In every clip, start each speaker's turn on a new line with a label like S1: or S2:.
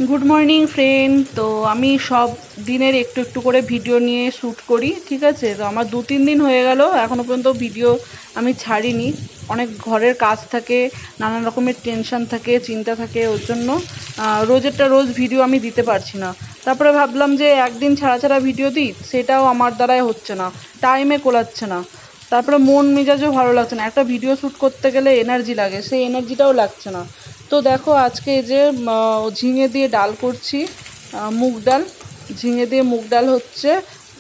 S1: Good morning friend. তো আমি সব দিনের একটু একটু করে ভিডিও নিয়ে শ্যুট করি, ঠিক আছে। তো আমার 2-3 দিন হয়ে গেল, এখনও পর্যন্ত ভিডিও আমি ছাড়িনি। অনেক ঘরের কাজ থাকে, নানান রকমের টেনশন থাকে, চিন্তা থাকে, ওর জন্য রোজ ভিডিও আমি দিতে পারছি না। তারপরে ভাবলাম যে একদিন ছাড়া ছাড়া ভিডিও দিই, সেটাও আমার দ্বারাই হচ্ছে না, টাইমে কোলাচ্ছে না। তারপরে মন মেজাজও ভালো লাগছে না, একটা ভিডিও শ্যুট করতে গেলে এনার্জি লাগে, সেই এনার্জিটাও লাগছে না। তো দেখো আজকে এই যে ঝিঙে দিয়ে ডাল করছি, মুগ ডাল। ঝিঙে দিয়ে মুগ ডাল হচ্ছে।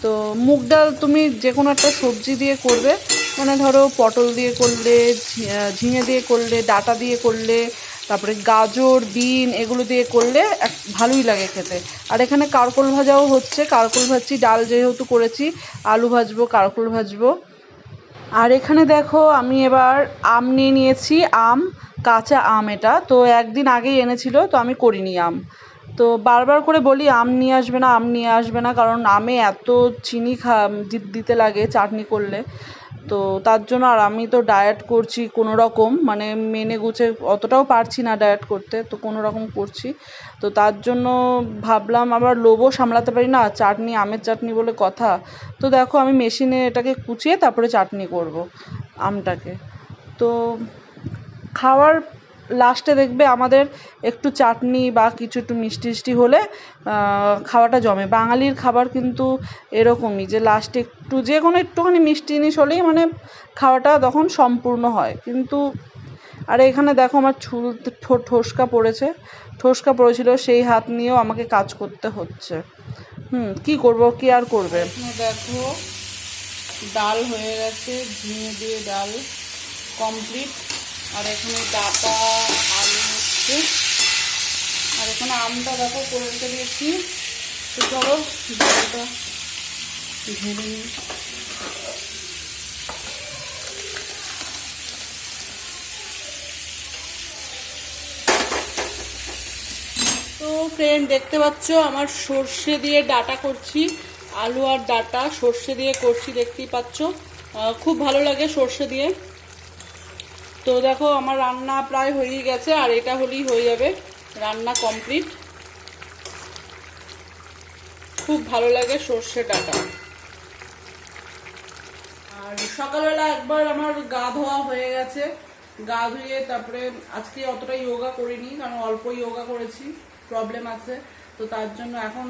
S1: তো মুগ ডাল তুমি যে কোনো একটা সবজি দিয়ে করবে, মানে ধরো পটল দিয়ে করলে, ঝিঙে দিয়ে করলে, ডাঁটা দিয়ে করলে, তারপরে গাজর, বিন এগুলো দিয়ে করলে ভালোই লাগে খেতে। আর এখানে কারকোল ভাজাও হচ্ছে, কারকোল ভাজছি, ডাল যেহেতু করেছি, আলু ভাজবো, কারকোল ভাজবো। আর এখানে দেখো আমি এবার আম নিয়ে নিয়েছি, আম, কাঁচা আম। এটা তো একদিন আগেই এনেছিল, তো আমি করিনি আম। তো বারবার করে বলি আম নিয়ে আসবে না, আম নিয়ে আসবে না, কারণ আমে এত চিনি দিতে লাগে চাটনি করলে। তো তার জন্য, আর আমি তো ডায়েট করছি কোনো রকম, মানে মেনে গুছে অতটাও পারছি না ডায়েট করতে, তো কোনো রকম করছি। তো তার জন্য ভাবলাম, আবার লোভও সামলাতে পারি না, চাটনি, আমের চাটনি বলে কথা। তো দেখো আমি মেশিনে এটাকে কুচিয়ে তারপরে চাটনি করব আমটাকে। তো খাওয়ার লাস্টে দেখবে আমাদের একটু চাটনি বা কিছু একটু মিষ্টি মিষ্টি হলে খাওয়াটা জমে। বাঙালির খাবার কিন্তু এরকমই, যে লাস্টে একটু যে কোনো একটুখানি মিষ্টি জিনিস হলেই মানে খাওয়াটা তখন সম্পূর্ণ হয়। কিন্তু আর এখানে দেখো আমার চুল ঠোসকা পড়েছে, ঠোসকা পড়েছিল, সেই হাত নিয়েও আমাকে কাজ করতে হচ্ছে। কি করব, কি আর করবে। দেখো ডাল হয়ে গেছে, ঝিঙে দিয়ে ডাল কমপ্লিট। আর এখানে ডাঁটা, আলু হচ্ছে। আর এখানে আমটা দেখো করে রেখে দিয়েছি। তো চলো ডালটা ঢেলে নিই। তো ফ্রেন্ড দেখতে পাচ্ছ আমার সর্ষে দিয়ে ডাঁটা করছি, আলু আর ডাঁটা সর্ষে দিয়ে করছি, দেখতেই পাচ্ছ। খুব ভালো লাগে সর্ষে দিয়ে। তো দেখো আমার রান্না প্রায় হয়েই গেছে, আর এটা হলেই হয়ে যাবে, রান্না কমপ্লিট। খুব ভালো লাগে সর্ষে ডাঁটা। আর সকালবেলা একবার আমার গা ধোয়া হয়ে গেছে, গা ধুয়ে তারপরে আজকে অতটা যোগা করিনি, কারণ অল্প যোগা করেছি, প্রবলেম আছে। তো তার জন্য এখন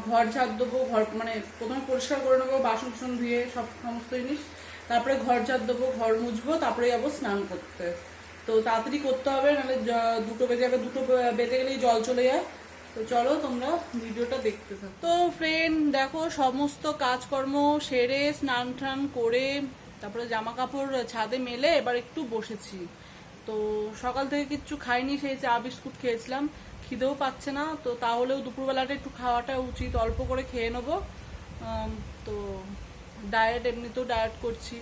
S1: ঘর ঝাড় দেবো, ঘর মানে প্রথমে পরিষ্কার করে নেবো, বাসন কুসন ধুয়ে সমস্ত জিনিস, তারপরে ঘর ঝাড় দেবো, ঘর মুছবো, তারপরে যাবো স্নান করতে। তো তাড়াতাড়ি করতে হবে, নাহলে 2টো বেজে যাবে, 2টো বেজে গেলেই জল চলে যায়। তো চলো তোমরা ভিডিওটা দেখতে থাকো। তো ফ্রেন্ড দেখো সমস্ত কাজকর্ম সেরে স্নান টান করে তারপরে জামা কাপড় ছাদে মেলে এবার একটু বসেছি। তো সকাল থেকে কিচ্ছু খাইনি, সেই চা বিস্কুট খেয়েছিলাম, খিদেও পাচ্ছে না। তো তাহলেও দুপুরবেলাটা একটু খাওয়াটা উচিত, অল্প করে খেয়ে নেবো। তো ডায়েট, এমনিতেও ডায়েট করছি,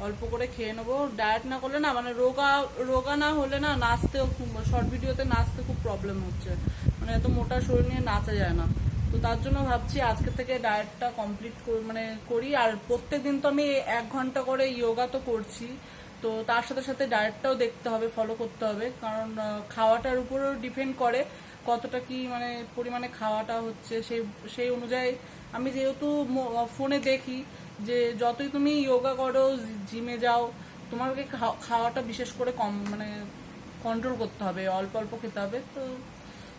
S1: অল্প করে খেয়ে নেবো। ডায়েট না করলে না, মানে রোগা রোগা না হলে না, নাচতেও খুব, শর্ট ভিডিওতে নাচতে খুব প্রবলেম হচ্ছে, মানে এত মোটা শরীর নিয়ে নাচা যায় না। তো তার জন্য ভাবছি আজকে থেকে ডায়েটটা কমপ্লিট মানে করি। আর প্রত্যেক দিন তো আমি 1 ঘন্টা করে যোগা তো করছি, তো তার সাথে সাথে ডায়েটটাও দেখতে হবে, ফলো করতে হবে, কারণ খাওয়াটার উপরেও ডিপেন্ড করে কতটা কি মানে পরিমাণে খাওয়াটা হচ্ছে। সেই অনুযায়ী আমি যেহেতু ফোনে দেখি যে যতই তুমি যোগা করো, জিমে যাও, তোমাকে খাওয়াটা বিশেষ করে কম মানে কন্ট্রোল করতে হবে, অল্প অল্প খেতে হবে। তো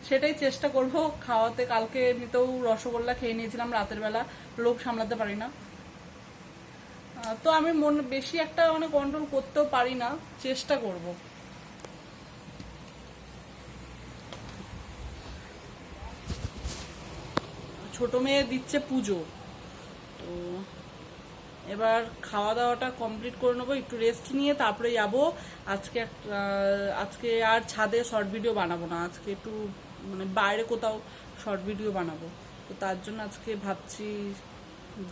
S1: সেটাই চেষ্টা করব খাওয়াতে। কালকে এমনিতেও রসগোল্লা খেয়ে নিয়েছিলাম রাতের বেলা, লোভ সামলাতে পারি না। তো আমি বেশি একটা মানে কন্ট্রোল করতেও পারি না, চেষ্টা করব। ছোট মেয়ে দিচ্ছে পুজো, তো এবার খাওয়া দাওয়াটা কমপ্লিট করে নেবো, একটু রেস্ট নিয়ে তারপরে যাবো। আজকে আর ছাদে শর্ট ভিডিও বানাবো না, আজকে একটু মানে বাইরে কোথাও শর্ট ভিডিও বানাবো। তো তার জন্য আজকে ভাবছি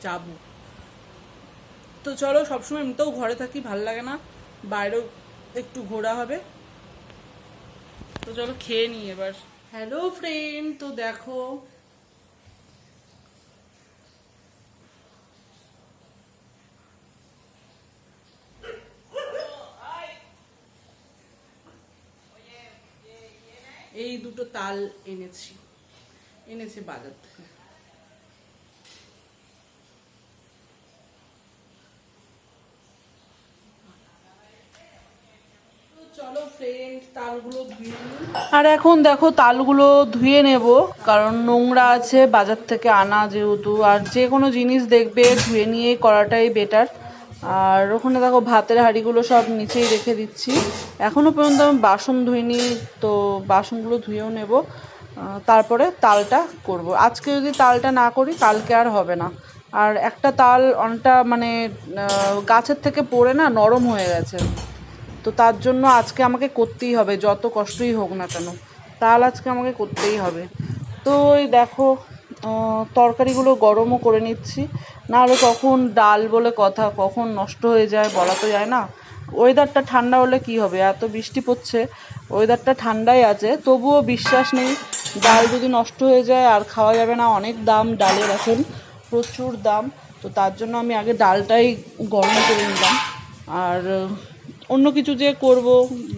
S1: যাব। তো চলো, সবসময় এমনিতেও ঘরে থাকি, ভাল লাগে না, বাইরেও একটু ঘোরা হবে। তো চলো খেয়ে নিই এবার। হ্যালো ফ্রেন্ড, তো দেখো এই দুটো তাল এনেছি। এনেছি বাজার থেকে। চলো ফ্রেন্ড, তালগুলো ধুয়ে নিই। আর এখন দেখো তালগুলো ধুয়ে নেব, কারণ নোংরা আছে বাজার থেকে আনা যেহেতু, আর যে কোনো জিনিস দেখবে ধুয়ে নিয়ে করাটাই বেটার। আর ওখানে দেখো ভাতের হাঁড়িগুলো সব নিচেই রেখে দিচ্ছি, এখনো পর্যন্ত আমি বাসন ধুইনি, তো বাসনগুলো ধুয়েও নেব, তারপরে তালটা করব। আজকে যদি তালটা না করি কালকে আর হবে না। আর একটা তাল অনেকটা মানে গাছের থেকে পড়ে না নরম হয়ে গেছে, তো তার জন্য আজকে আমাকে করতেই হবে, যত কষ্টই হোক না কেন তাল আজকে আমাকে করতেই হবে। তো এই দেখো তরকারিগুলো গরমও করে নিচ্ছি, নাহলে কখন ডাল বলে কথা কখন নষ্ট হয়ে যায় বলা তো যায় না। ওয়েদারটা ঠান্ডা হলে কি হবে, এত বৃষ্টি পড়ছে, ওয়েদারটা ঠান্ডাই আছে, তবুও বিশ্বাস নেই ডাল যদি নষ্ট হয়ে যায় আর খাওয়া যাবে না। অনেক দাম ডালের, এখন প্রচুর দাম, তো তার জন্য আমি আগে ডালটাই গরম করে নিলাম। আর অন্য কিছু যে করব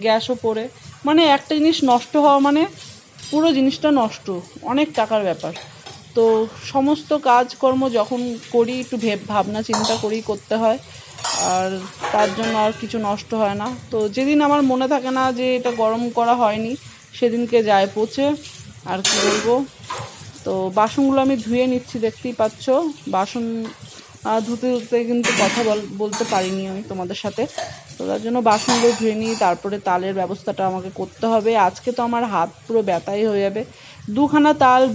S1: গ্যাসও পড়ে, মানে একটা জিনিস নষ্ট হওয়া মানে পুরো জিনিসটা নষ্ট, অনেক টাকার ব্যাপার। তো সমস্ত কাজকর্ম যখন করি একটু ভাবনা চিন্তা করেই করতে হয়, আর তার জন্য আর কিছু নষ্ট হয় না। তো যেদিন আমার মনে থাকে না যে এটা গরম করা হয়নি, সেদিনকে যায় পচে, আর কি বলবো। তো বাসনগুলো আমি ধুয়ে নিচ্ছি, দেখতেই পাচ্ছ। বাসন ধুতে ধুতে কিন্তু কথা বলতে পারিনি আমি তোমাদের সাথে, তো তার জন্য বাসনগুলো ধুয়ে নিই, তারপরে তালের ব্যবস্থাটা আমাকে করতে হবে। আজকে তো আমার হাত পুরো ব্যথাই হয়ে যাবে।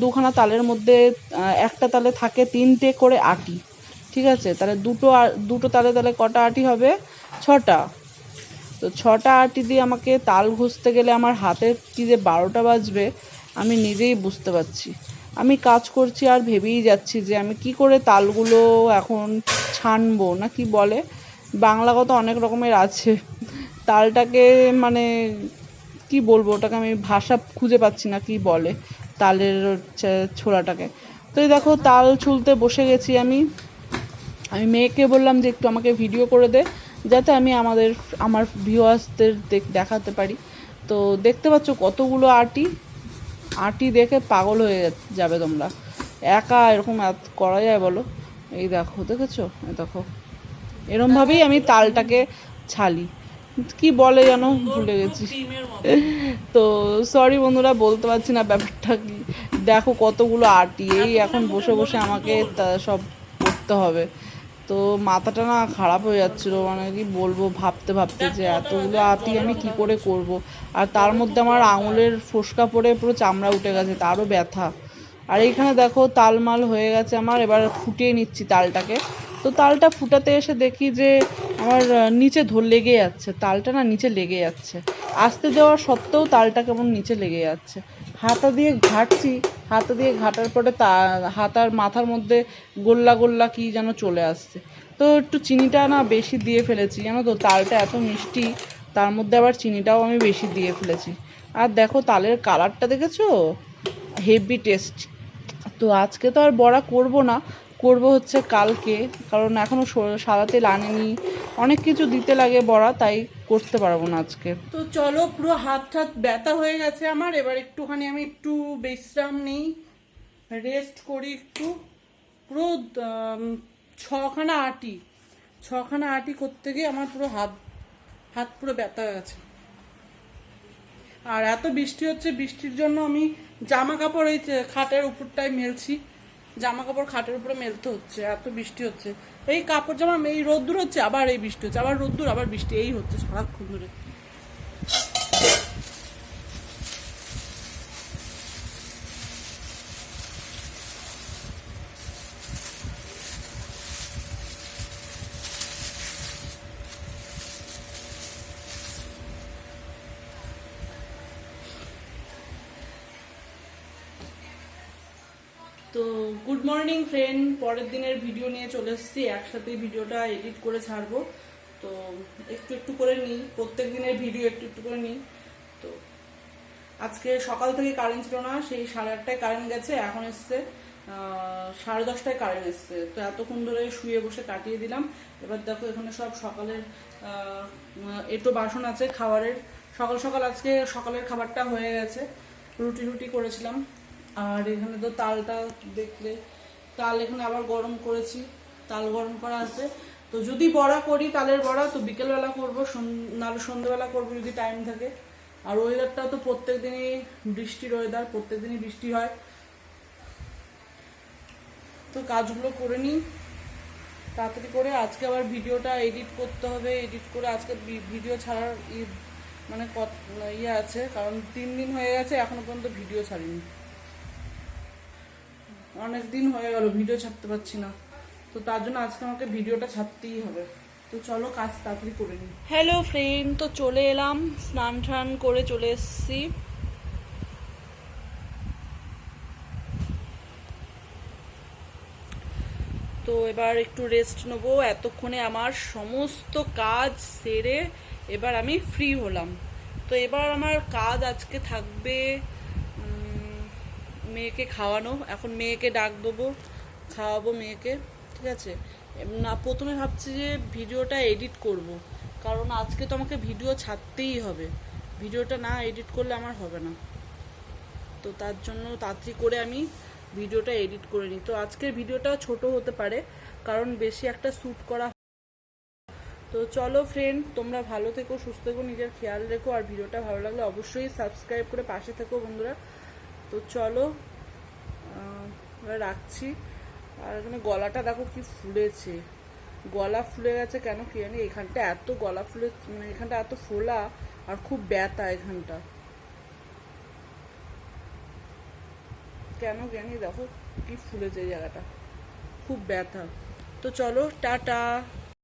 S1: দুখানা তালের মধ্যে একটা তালে থাকে 3টে করে আটি, ঠিক আছে, তাহলে দুটো তালে তাহলে কটা আটি হবে, 6টা। তো 6টা আটি দিয়ে আমাকে তাল ঘষতে গেলে আমার হাতের কি যে 12টা বাজবে আমি নিজেই বুঝতে পারছি। আমি কাজ করছি আর ভেবেই যাচ্ছি যে আমি কি করে তালগুলো এখন ছানবো, না কি বলে, বাংলাগত অনেক রকমের আছে, তালটাকে মানে কি বলবো, ওটাকে আমি ভাষা খুঁজে পাচ্ছি না কি বলে তালের ছোলাটাকে। তো এই দেখো তাল ছুলতে বসে গেছি আমি। মেয়েকে বললাম যে একটু আমাকে ভিডিও করে দে, যাতে আমি আমার ভিউয়ার্সদের দেখাতে পারি। তো দেখতে পাচ্ছ কতগুলো আটি দেখে পাগল হয়ে যাবে তোমরা, একা এরকম করা যায় বলো? এই দেখো, দেখেছো, এই দেখো এরমভাবেই আমি তালটাকে ছালি, কি বলে যেন ভুলে গেছি। তো সরি বন্ধুরা, বলতে পারছি না ব্যাপারটা কি। দেখো কতগুলো আটি, এই এখন বসে বসে আমাকে সব করতে হবে। তো মাথাটা না খারাপ হয়ে যাচ্ছিলো, মানে কি বলবো, ভাবতে ভাবতে যে এতগুলো আটি আমি কি করে করব। আর তার মধ্যে আমার আঙুলের ফোসকা পড়ে পুরো চামড়া উঠে গেছে, তারও ব্যথা। আর এইখানে দেখো তালমাল হয়ে গেছে আমার, এবার ফুটিয়ে নিচ্ছি তালটাকে। তো তালটা ফুটাতে এসে দেখি যে আমার নিচে লেগে যাচ্ছে, তালটা না নিচে লেগে যাচ্ছে, আস্তে দেওয়া সত্ত্বেও তালটা কেমন নিচে লেগে যাচ্ছে। হাতা দিয়ে ঘাঁটছি, হাতা দিয়ে ঘাটার পরে হাতার মাথার মধ্যে গোল্লা গোল্লা কি যেন চলে আসছে। তো একটু চিনিটা না বেশি দিয়ে ফেলেছি, জানো তো, তালটা এত মিষ্টি, তার মধ্যে আবার চিনিটাও আমি বেশি দিয়ে ফেলেছি। আর দেখো তালের কালারটা দেখেছো, হেভি টেস্ট। তো আজকে তো আর বড়া করব না, করব হচ্ছে কালকে, কারণ এখনও সাদা তেল আনেনি, অনেক কিছু দিতে লাগে বড়া, তাই করতে পারবো না আজকে। তো চলো, পুরো হাত ব্যথা হয়ে গেছে আমার, এবার একটুখানি আমি একটু বিশ্রাম নিই, রেস্ট করি একটু। পুরো 6খানা আটি করতে গিয়ে আমার পুরো হাত পুরো ব্যথা হয়ে গেছে। আর এত বৃষ্টি হচ্ছে, বৃষ্টির জন্য আমি জামা কাপড় এই খাটের উপরটায় মেলছি, জামা কাপড় খাটের উপরে মেলতে হচ্ছে, এত বৃষ্টি হচ্ছে। এই কাপড় জামা এই রোদ্দুর হচ্ছে, আবার এই বৃষ্টি হচ্ছে, আবার রোদ্দুর আবার বৃষ্টি, এই হচ্ছে সারাক্ষণ ধরে। তো গুড মর্নিং ফ্রেন্ড, পরের দিনের ভিডিও নিয়ে চলে এসেছি, একসাথেই ভিডিওটা এডিট করে ছাড়বো। তো একটু একটু করে নিই, প্রত্যেক দিনের ভিডিও একটু একটু করে নিই। তো আজকে সকাল থেকে কারেন্ট ছিল না, সেই 8:30টায় কারেন্ট গেছে, এখন এসছে 10:30টায় কারেন্ট এসছে। তো এতক্ষণ ধরে শুয়ে বসে কাটিয়ে দিলাম। এবার দেখো এখানে সব সকালের একটু বাসন আছে খাবারের, সকাল সকাল আজকে সকালের খাবারটা হয়ে গেছে, রুটি করেছিলাম। আর এখানে তো তালটা দেখলে, তাল এখানে আবার গরম করেছি, তাল গরম করা আছে। তো যদি বড়া করি তালের বড়া তো বিকেলবেলা করবো, নাহলে সন্ধ্যেবেলা করবো যদি টাইম থাকে। আর ওয়েদারটা তো প্রত্যেক দিনই বৃষ্টির ওয়েদার, প্রত্যেক দিনই বৃষ্টি হয়। তো কাজগুলো করে নিই তাড়াতাড়ি করে। আজকে আবার ভিডিওটা এডিট করতে হবে, এডিট করে আজকে ভিডিও ছাড়ার মানে ইয়ে আছে, কারণ 3 দিন হয়ে গেছে এখনো পর্যন্ত ভিডিও ছাড়িনি। অনেক দিন হয়ে গেল ভিডিও ছাড়তে পারছি না, তো তার জন্য আজকে আমাকে ভিডিওটা ছাড়তেই হবে। তো চলো কাজ তাড়াতাড়ি করে নিই। হ্যালো ফ্রেন্ড, তো চলে এলাম, স্নান টান করে চলে এসেছি। তো এবার একটু রেস্ট নেবো। এতক্ষণে আমার সমস্ত কাজ সেরে এবার আমি ফ্রি হলাম। তো এবার আমার কাজ আজকে থাকবে মেয়েকে খাওয়ানো। এখন মেয়েকে ডাক দেবো, খাওয়াবো মেয়েকে, ঠিক আছে। না, প্রথমে ভাবছি যে ভিডিওটা এডিট করব, কারণ আজকে তো আমাকে ভিডিও ছাড়তেই হবে, ভিডিওটা না এডিট করলে আমার হবে না। তো তার জন্য তাড়াতাড়ি করে আমি ভিডিওটা এডিট করে নিই। তো আজকের ভিডিওটা ছোট হতে পারে, কারণ বেশি একটা শ্যুট করা। তো চলো ফ্রেন্ড, তোমরা ভালো থেকো, সুস্থ থেকো, নিজের খেয়াল রেখো। আর ভিডিওটা ভালো লাগলে অবশ্যই সাবস্ক্রাইব করে পাশে থেকো বন্ধুরা। তো চলো রাখছি। আর এখানে গলাটা দেখো কি ফুলেছে, গলা ফুলে গেছে কেন কি জানি। এখানটা এত গলা ফুলে, মানে এখানটা এত ফোলা আর খুব ব্যথা এখানটা, কেন জানি। দেখো কি ফুলেছে এই জায়গাটা, খুব ব্যথা। তো চলো টাটা।